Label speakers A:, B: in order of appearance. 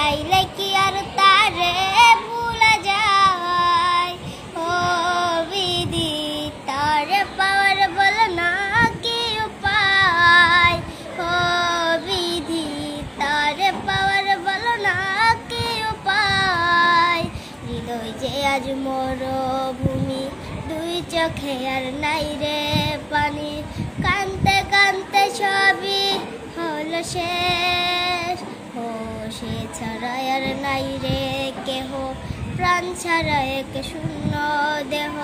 A: চাইলে কি আর তারে ভুলা যায়? ও বিধি তারে পাওয়ার বল না কি উপায়? ও বিধি তারে পাওয়ার বল না কি উপায়? হৃদয় যে আজ মরুভূমি, দুই চোখে আর নাই রে পানি, কানতে কানতে সবই হলো শেষ। ও সে ছাড়া আর নাই রে কেহ, প্রাণ ছাড়া এক শূন্য দেহ।